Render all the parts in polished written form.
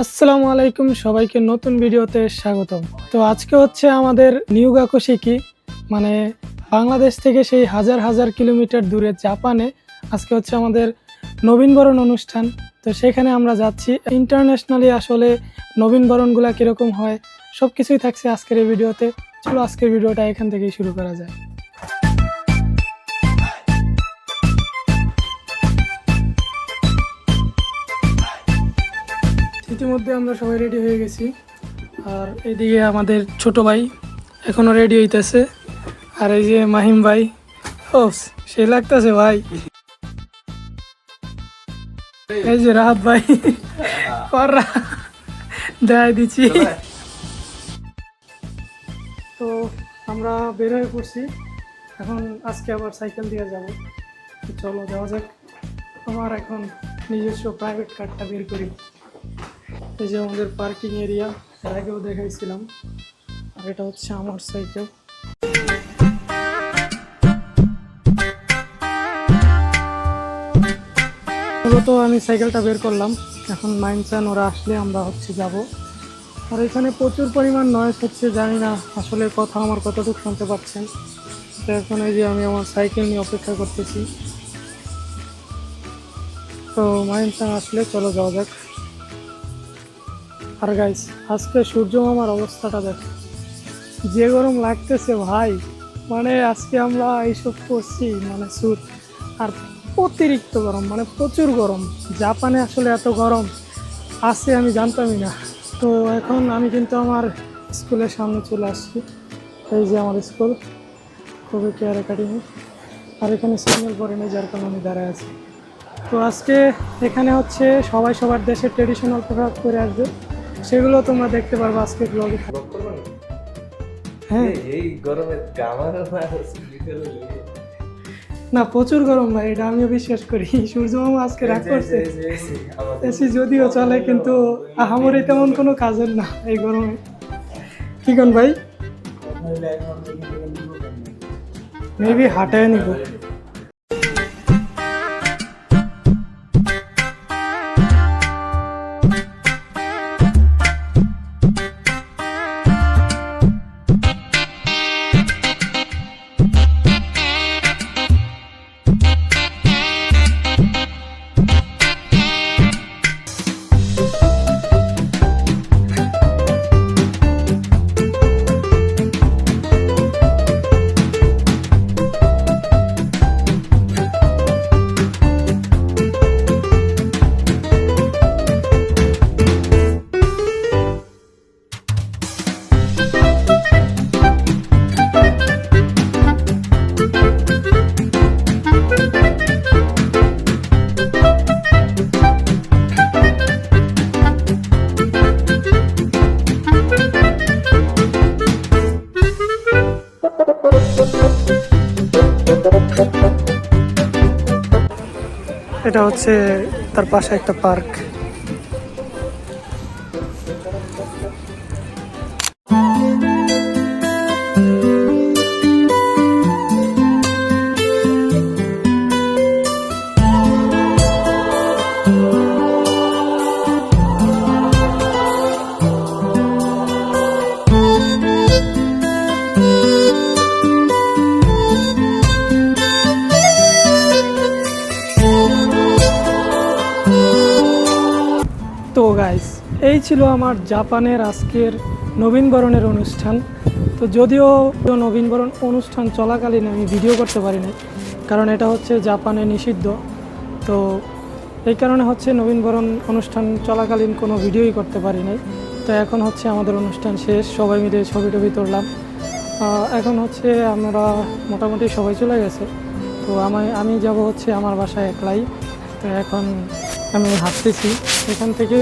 আসসালামু আলাইকুম, সবাইকে নতুন ভিডিওতে স্বাগতম। তো আজকে হচ্ছে আমাদের নিউ গাকুশিকি, মানে বাংলাদেশ থেকে সেই হাজার হাজার কিলোমিটার দূরে জাপানে আজকে হচ্ছে আমাদের নবীনবরণ অনুষ্ঠান। তো সেখানে আমরা যাচ্ছি। ইন্টারন্যাশনালি আসলে নবীনবরণগুলো কীরকম হয় সব কিছুই থাকছে আজকের এই ভিডিওতে। চলো আজকের ভিডিওটা এখান থেকেই শুরু করা যায়। ইতিমধ্যে আমরা সবাই রেডি হয়ে গেছি, আর এইদিকে আমাদের ছোট ভাই এখনো রেডি হইতেছে, আর এই যে মাহিম ভাই, ও সে লাগতেছে ভাই। এই যে রাহাত ভাই দেখাই দিচ্ছি। তো আমরা বের হয়ে পড়ছি এখন, আজকে আবার সাইকেল দিয়ে যাব। চলো যাওয়া যাক। আমার এখন নিজস্ব প্রাইভেট কারটা বের করি। এই যে আমাদের পার্কিং এরিয়া, এর আগেও দেখাইছিলাম, আর এটা হচ্ছে আমার সাইকেল। মূলত আমি সাইকেলটা বের করলাম, এখন মাইনচান ওরা আসলে আমরা হচ্ছে যাব। আর এখানে প্রচুর পরিমাণ নয়েজ হচ্ছে, জানি না আসলে কথা আমার কতটুকু শুনতে পাচ্ছেন। তো এখন এই যে আমি আমার সাইকেল নিয়ে অপেক্ষা করতেছি। তো মাইনচান আসলে চলো যাওয়া যাক। আর গাইস, আজকে সূর্য মামার অবস্থাটা দেখ, যে গরম লাগতেছে ভাই। মানে আজকে আমরা এইসব করছি, মানে স্যুট, আর অতিরিক্ত গরম, মানে প্রচুর গরম। জাপানে আসলে এত গরম আছে আমি জানতামই না। তো এখন আমি কিন্তু আমার স্কুলের সামনে চলে আসছি। এই যে আমার স্কুল, খুবই কেয়ার একাডেমি, আর এখানে সিগন্যাল পরে নেই, যার কারণে আমি দাঁড়ায় আছি। তো আজকে এখানে হচ্ছে সবাই সবার দেশের ট্রেডিশনাল পোশাক পরে আসবে, সেগুলো তোমরা দেখতে পারবে আজকের ব্লগে। হ্যাঁ, এই গরমে না প্রচুর গরম ভাই, এটা আমিও বিশ্বাস করি। সূর্য মামা আজকে রাগ করছে। এসি যদিও চলে, কিন্তু আহামরি তেমন কোনো কাজের না এই গরমে। কি কোন ভাই, মেবি হাঁটায় নিব। এটা হচ্ছে তার পাশে একটা পার্ক। তো গাইস, এই ছিল আমার জাপানের আজকের নবীনবরণের অনুষ্ঠান। তো যদিও নবীনবরণ অনুষ্ঠান চলাকালীন আমি ভিডিও করতে পারি নাই, কারণ এটা হচ্ছে জাপানে নিষিদ্ধ। তো এই কারণে হচ্ছে নবীনবরণ অনুষ্ঠান চলাকালীন কোনো ভিডিওই করতে পারি নাই। তো এখন হচ্ছে আমাদের অনুষ্ঠান শেষ, সবাই মিলে ছবি টবি তুললাম। এখন হচ্ছে আমরা মোটামুটি সবাই চলে গেছে। তো আমি যাব হচ্ছে আমার বাসায় একলাই। তো এখন আমি হাঁটতেছি এখান থেকে।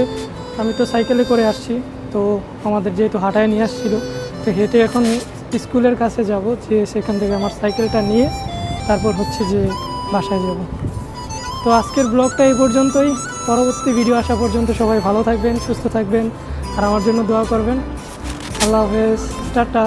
আমি তো সাইকেলে করে আসছি, তো আমাদের যেহেতু হাঁটায় নিয়ে আসছিল, তো হেঁটে এখন স্কুলের কাছে যাব, যে সেখান থেকে আমার সাইকেলটা নিয়ে তারপর হচ্ছে যে বাসায় যাব। তো আজকের ব্লগটা এই পর্যন্তই। পরবর্তী ভিডিও আসা পর্যন্ত সবাই ভালো থাকবেন, সুস্থ থাকবেন, আর আমার জন্য দোয়া করবেন। আল্লাহ হাফেজ, টাটা।